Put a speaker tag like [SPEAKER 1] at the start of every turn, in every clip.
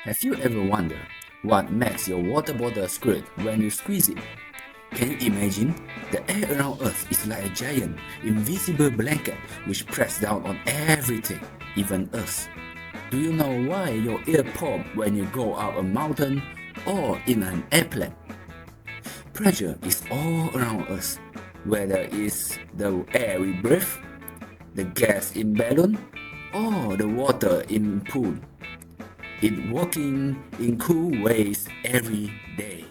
[SPEAKER 1] Have you ever wondered what makes your water bottle squirt when you squeeze it? Can you imagine? The air around us is like a giant, invisible blanket which presses down on everything, even us. Do you know why your ear pop when you go up a mountain or in an airplane? Pressure is all around us, whether it's the air we breathe, the gas in balloon, or the water in pool. It's working in cool ways every day.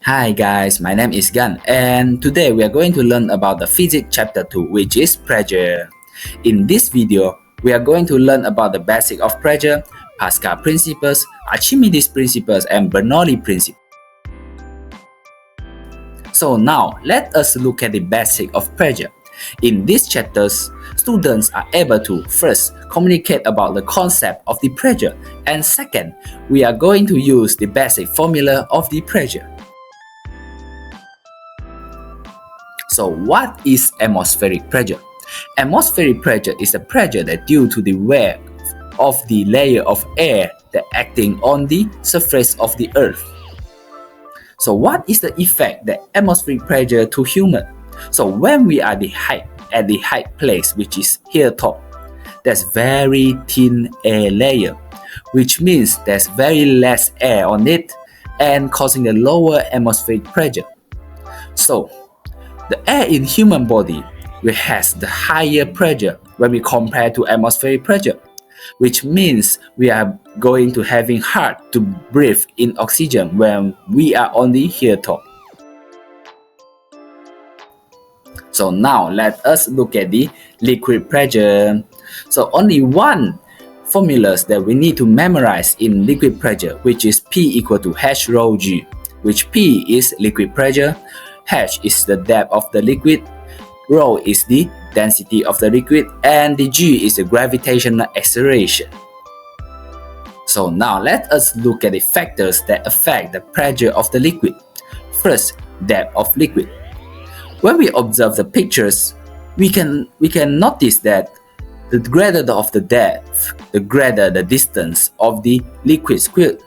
[SPEAKER 1] Hi guys, my name is Gan, and today we are going to learn about the physics chapter 2, which is pressure. In this video, we are going to learn about the basic of pressure, Pascal principles, Archimedes principles, and Bernoulli principle. So now, let us look at the basic of pressure. In these chapters, students are able to first communicate about the concept of the pressure, and second, we are going to use the basic formula of the pressure. So what is atmospheric pressure? Atmospheric pressure is a pressure that due to the wear of the layer of air that acting on the surface of the earth. So what is the effect that atmospheric pressure to human? So when we are at the high place, which is here top, there's very thin air layer, which means there's very less air on it and causing a lower atmospheric pressure. So the air in human body has the higher pressure when we compare to atmospheric pressure, which means we are going to having hard to breathe in oxygen when we are on the here top. So now let us look at the liquid pressure. So only one formula that we need to memorize in liquid pressure, which is P equal to H rho G, which P is liquid pressure, H is the depth of the liquid, rho is the density of the liquid, and the G is the gravitational acceleration. So now let us look at the factors that affect the pressure of the liquid. First, depth of liquid. When we observe the pictures, we can notice that the greater of the depth, the greater the distance of the liquid squirt,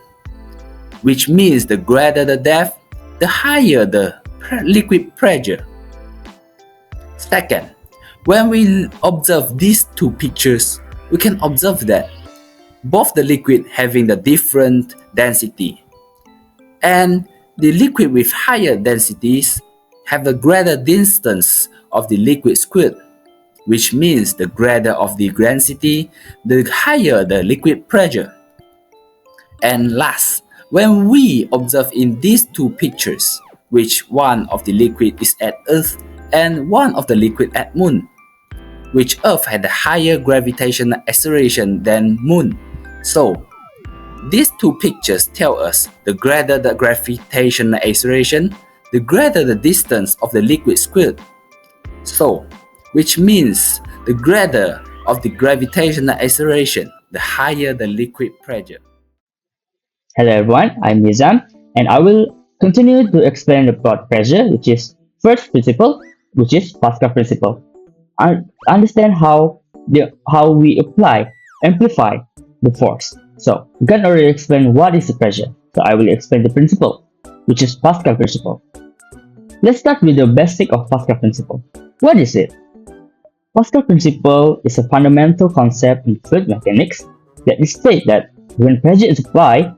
[SPEAKER 1] which means the greater the depth, the higher the liquid pressure. Second, when we observe these two pictures, we can observe that both the liquid having the different density, and the liquid with higher densities have the greater distance of the liquid squirt, which means the greater of the density, the higher the liquid pressure. And last, when we observe in these two pictures, which one of the liquid is at Earth and one of the liquid at Moon, which Earth had a higher gravitational acceleration than Moon. So, these two pictures tell us the greater the gravitational acceleration, the greater the distance of the liquid squirt. So, which means the greater of the gravitational acceleration, the higher the liquid pressure.
[SPEAKER 2] Hello everyone, I'm Nizam, and I will continue to explain about pressure, which is first principle, which is Pascal principle. And understand how we amplify the force. So we can already explain what is the pressure. So I will explain the principle, which is Pascal principle. Let's start with the basic of Pascal principle. What is it? Pascal principle is a fundamental concept in fluid mechanics that states that when pressure is applied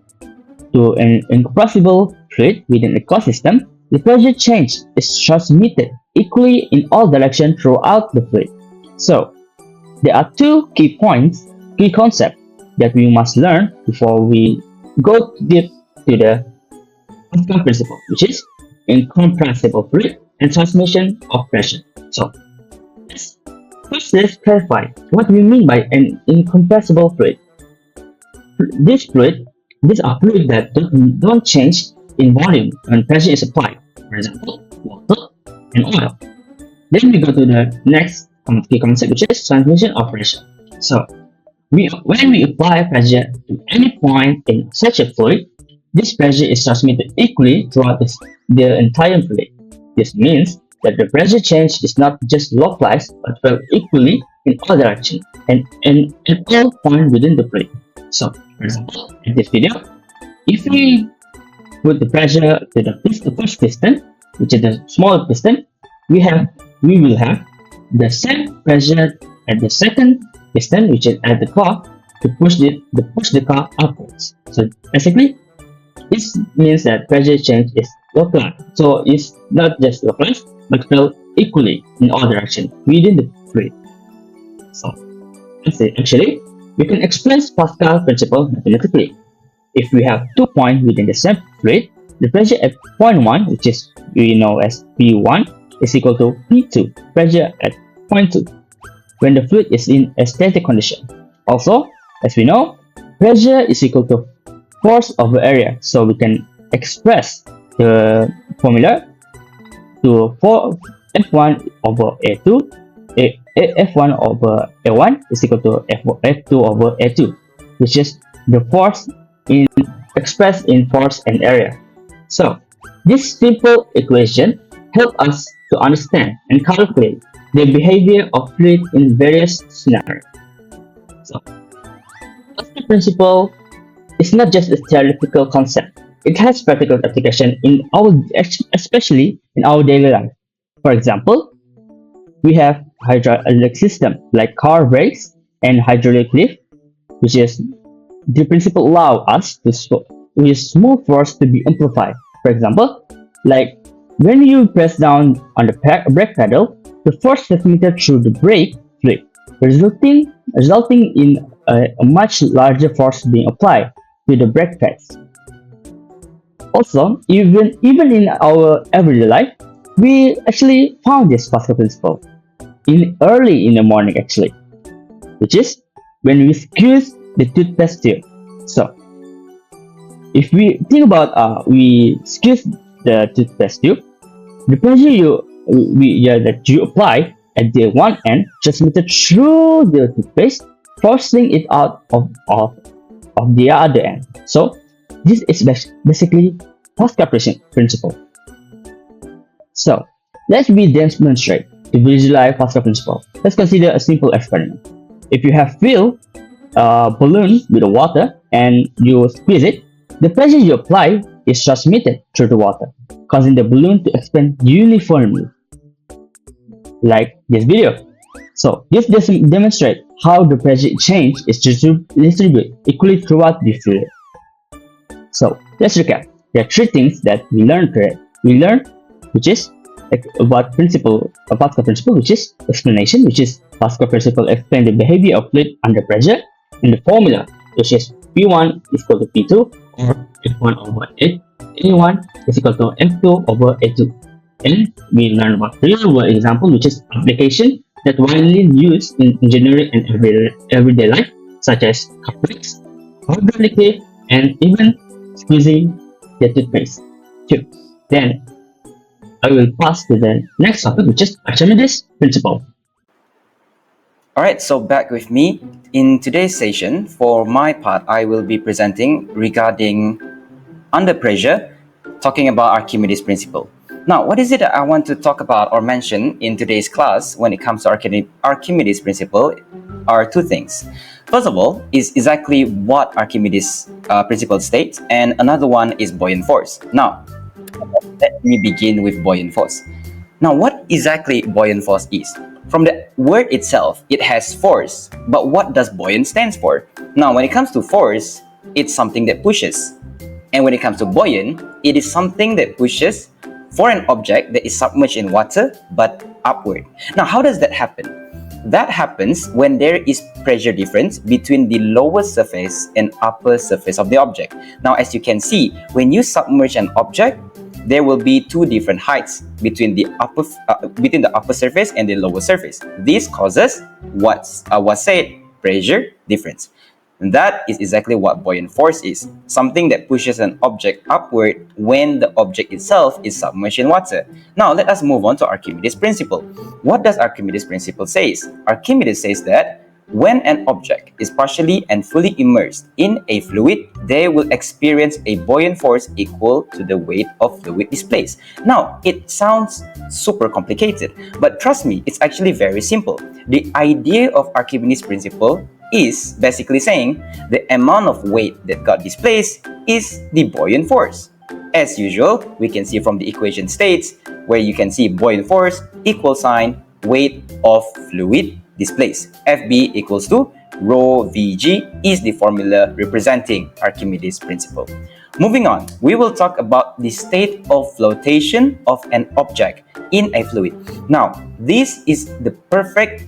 [SPEAKER 2] to an incompressible fluid within an ecosystem, the pressure change is transmitted equally in all directions throughout the fluid. So, there are two key concepts that we must learn before we go deep to the Pascal principle, which is incompressible fluid and transmission of pressure. So, let's clarify what we mean by an incompressible fluid. These are fluids that don't change in volume when pressure is applied. For example, water and oil. Then we go to the next key concept, which is transmission of pressure. So, when we apply pressure to any point in such a fluid, this pressure is transmitted equally throughout the entire fluid. This means that the pressure change is not just localized but felt equally in all directions and at all points within the fluid. So, for example, in this video, if we put the pressure to the first piston, which is the smaller piston, we will have the same pressure at the second piston, which is at the car, to push the car upwards. So basically, this means that pressure change is localized. So it's not just localized, but felt equally in all directions within the fluid. So let's say actually, we can express Pascal principle mathematically. If we have 2 points within the same fluid, the pressure at point 1, which is we know as P1, is equal to P2, pressure at point 2, when the fluid is in a static condition. Also, as we know, pressure is equal to force over area, so we can express the formula to for F1 over A2, F1 over A1 is equal to F2 over A2, which is the force in expressed in force and area. So, this simple equation help us to understand and calculate the behavior of fluid in various scenarios. So, Pascal principle is not just a theoretical concept. It has practical application especially in our daily life. For example, we have hydraulic system like car brakes and hydraulic lift, which is the principle allow us to use small force to be amplified. For example, like when you press down on the brake pedal, the force transmitted through the brake fluid, resulting in a much larger force being applied to the brake pads. Also, even in our everyday life, we actually found this Pascal principle in early in the morning actually, which is when we squeeze the toothpaste tube. So, if we think about we squeeze the toothpaste tube, the pressure that you apply at the one end transmitted through the toothpaste, forcing it out of the other end. So, this is basically Pascal principle. So, let's demonstrate to visualize Pascal principle. Let's consider a simple experiment. If you have filled a balloon with water and you squeeze it, the pressure you apply is transmitted through the water, causing the balloon to expand uniformly, like this video. So this demonstrates how the pressure change is distributed equally throughout the fluid. So let's recap. There are three things that we learned today. We learned, which is about Pascal principle, which is explanation, which is Pascal principle explain the behavior of fluid under pressure, and the formula, which is P1 is equal to P2 or F1 over A1 is equal to F2 over A2. And we learn about real world example, which is application that widely used in engineering and everyday life, such as cup brakes, hydraulic lift, and even squeezing the toothpaste tube. Then I will pass to the next topic, which is Archimedes principle.
[SPEAKER 3] Alright, so back with me. In today's session, for my part, I will be presenting regarding under pressure, talking about Archimedes principle. Now, what is it that I want to talk about or mention in today's class when it comes to Archimedes principle are two things. First of all, is exactly what Archimedes principle states, and another one is buoyant force. Now, let me begin with buoyant force. Now, what exactly buoyant force is? From the word itself, it has force, but what does buoyant stands for? Now, when it comes to force, it's something that pushes. And when it comes to buoyant, it is something that pushes for an object that is submerged in water, but upward. Now, how does that happen? That happens when there is pressure difference between the lower surface and upper surface of the object. Now, as you can see, when you submerge an object, there will be two different heights between the upper surface and the lower surface. This causes what's said pressure difference. And that is exactly what buoyant force is. Something that pushes an object upward when the object itself is submerged in water. Now let us move on to Archimedes principle. What does Archimedes principle say? Archimedes says that When an object is partially and fully immersed in a fluid, they will experience a buoyant force equal to the weight of fluid displaced. Now, it sounds super complicated, but trust me, it's actually very simple. The idea of Archimedes' principle is basically saying the amount of weight that got displaced is the buoyant force. As usual, we can see from the equation states where you can see buoyant force equal sign weight of fluid displaced. FB equals to rho Vg is the formula representing Archimedes' principle. Moving on, we will talk about the state of flotation of an object in a fluid. Now, this is the perfect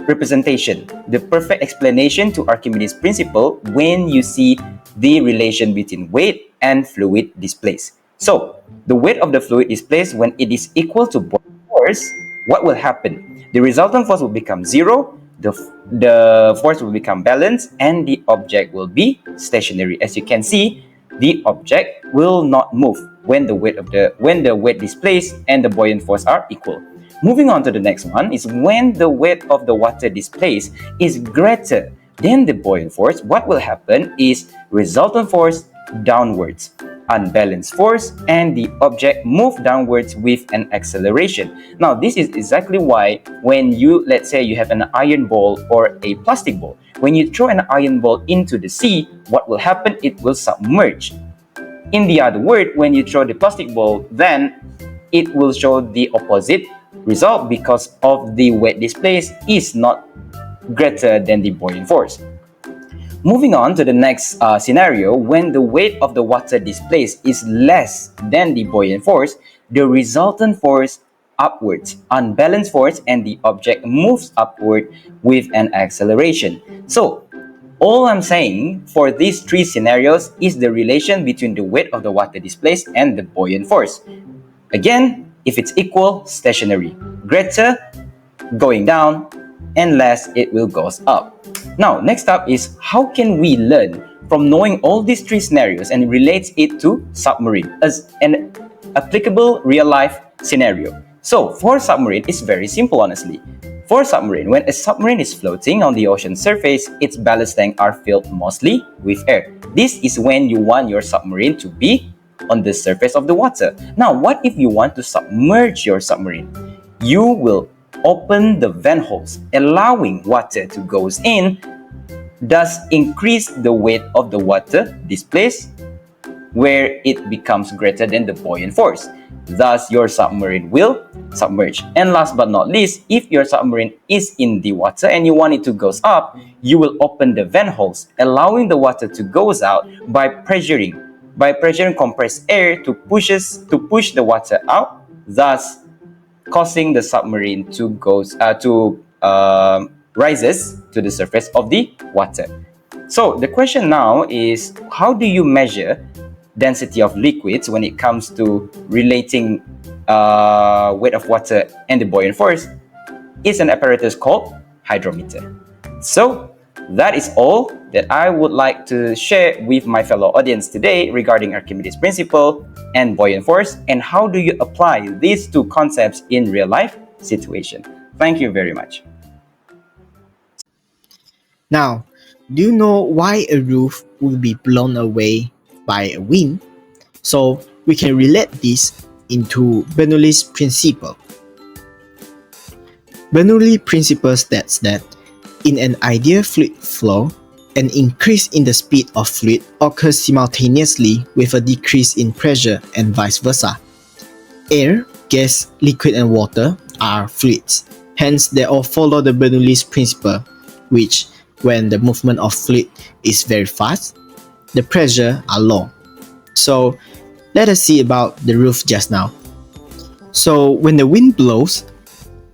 [SPEAKER 3] representation, the perfect explanation to Archimedes' principle when you see the relation between weight and fluid displaced. So, the weight of the fluid displaced when it is equal to buoyant force, what will happen? The resultant force will become zero, the force will become balanced, and the object will be stationary. As you can see, the object will not move when the weight displaced and the buoyant force are equal. Moving on to the next one is when the weight of the water displaced is greater than the buoyant force, what will happen is resultant force downwards, unbalanced force, and the object move downwards with an acceleration. Now, this is exactly why when let's say you have an iron ball or a plastic ball, when you throw an iron ball into the sea, what will happen? It will submerge. In the other word, when you throw the plastic ball, then it will show the opposite result because of the weight displaced is not greater than the buoyant force. Moving on to the next scenario, when the weight of the water displaced is less than the buoyant force, the resultant force upwards, unbalanced force, and the object moves upward with an acceleration. So, all I'm saying for these three scenarios is the relation between the weight of the water displaced and the buoyant force. Again, if it's equal, stationary. Greater, going down, and less, it will go up. Now, next up is how can we learn from knowing all these three scenarios and relates it to submarine as an applicable real-life scenario. So, for submarine, it's very simple, honestly. For submarine, when a submarine is floating on the ocean surface, its ballast tanks are filled mostly with air. This is when you want your submarine to be on the surface of the water. Now, what if you want to submerge your submarine? You will open the vent holes, allowing water to go in, thus increase the weight of the water displaced, where it becomes greater than the buoyant force. Thus, your submarine will submerge. And last but not least, if your submarine is in the water and you want it to go up, you will open the vent holes, allowing the water to go out by pressuring compressed air to push the water out, thus causing the submarine to rises to the surface of the water. So the question now is, how do you measure density of liquids when it comes to relating weight of water and the buoyant force? Is an apparatus called hydrometer. So that is all that I would like to share with my fellow audience today regarding Archimedes' principle and buoyant force, and how do you apply these two concepts in real life situation. Thank you very much.
[SPEAKER 4] Now, do you know why a roof will be blown away by a wind? So we can relate this into Bernoulli's principle. Bernoulli principle states that in an ideal fluid flow, an increase in the speed of fluid occurs simultaneously with a decrease in pressure and vice versa. Air, gas, liquid, and water are fluids. Hence, they all follow the Bernoulli's principle, which, when the movement of fluid is very fast, the pressure are low. So, let us see about the roof just now. So, when the wind blows,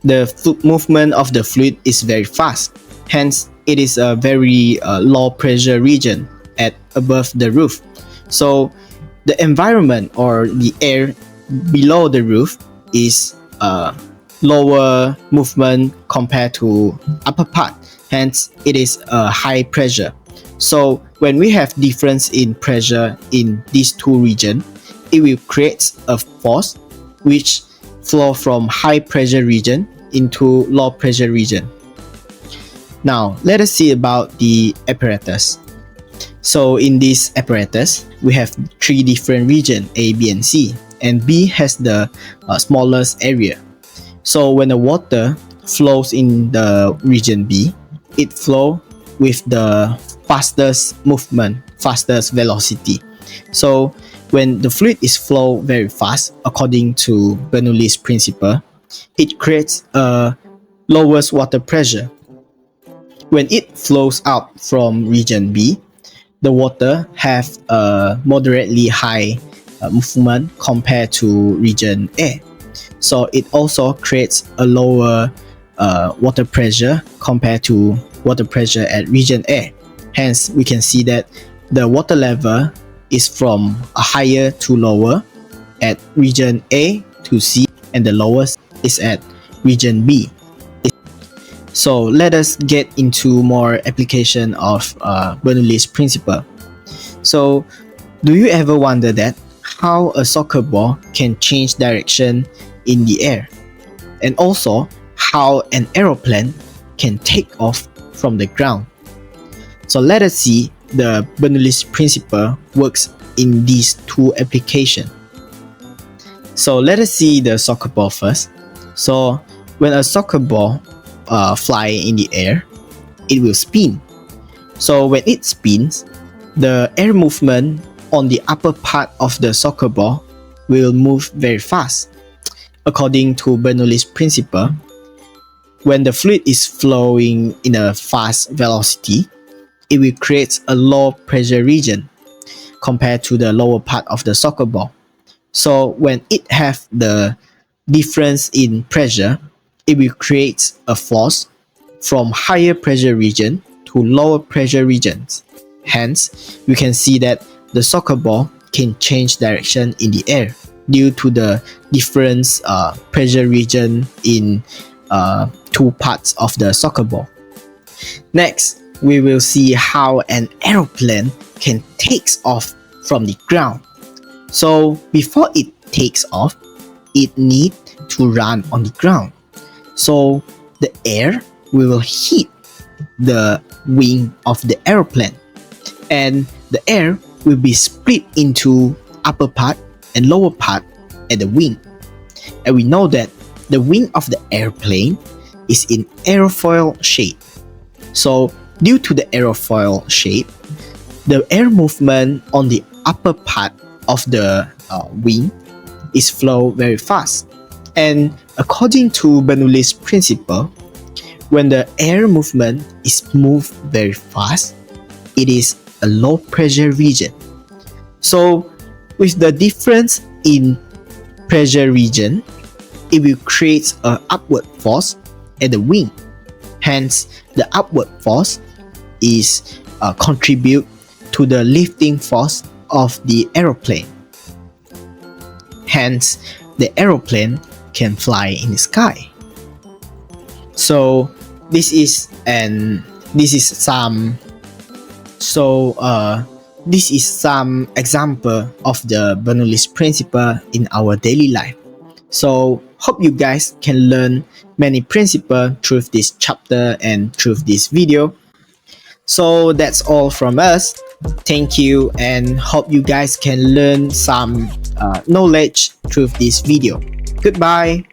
[SPEAKER 4] the movement of the fluid is very fast. Hence, it is a very low pressure region at above the roof. So the environment or the air below the roof is lower movement compared to upper part. Hence, it is a high pressure. So when we have difference in pressure in these two regions, it will create a force which flow from high pressure region into low pressure region. Now, let us see about the apparatus. So in this apparatus, we have three different regions, A, B, and C, and B has the smallest area. So when the water flows in the region B, it flows with the fastest movement, fastest velocity. So when the fluid is flow very fast, according to Bernoulli's principle, it creates a lowest water pressure. When it flows out from region B, the water have a moderately high movement compared to region A. So it also creates a lower water pressure compared to water pressure at region A. Hence, we can see that the water level is from a higher to lower at region A to C, and the lowest is at region B. So let us get into more application of Bernoulli's principle. So do you ever wonder that how a soccer ball can change direction in the air, and also how an aeroplane can take off from the ground? So let us see the Bernoulli's principle works in these two applications. So let us see the soccer ball first. So when a soccer ball fly in the air, it will spin. So when it spins, the air movement on the upper part of the soccer ball will move very fast. According to Bernoulli's principle, when the fluid is flowing in a fast velocity, it will create a low pressure region compared to the lower part of the soccer ball. So when it have the difference in pressure, it will create a force from higher pressure region to lower pressure regions. Hence, we can see that the soccer ball can change direction in the air due to the different pressure region in two parts of the soccer ball. Next, we will see how an aeroplane can take off from the ground. So before it takes off, it needs to run on the ground. So the air will hit the wing of the aeroplane, and the air will be split into upper part and lower part at the wing. And we know that the wing of the airplane is in aerofoil shape. So due to the aerofoil shape, the air movement on the upper part of the wing is flow very fast. And according to Bernoulli's principle, when the air movement is moved very fast, it is a low pressure region. So with the difference in pressure region, it will create an upward force at the wing. Hence, the upward force is contribute to the lifting force of the aeroplane. Hence, the aeroplane can fly in the sky. So this is some example of the Bernoulli's principle in our daily life. So hope you guys can learn many principles through this chapter and through this video. So that's all from us. Thank you, and hope you guys can learn some knowledge through this video. Goodbye.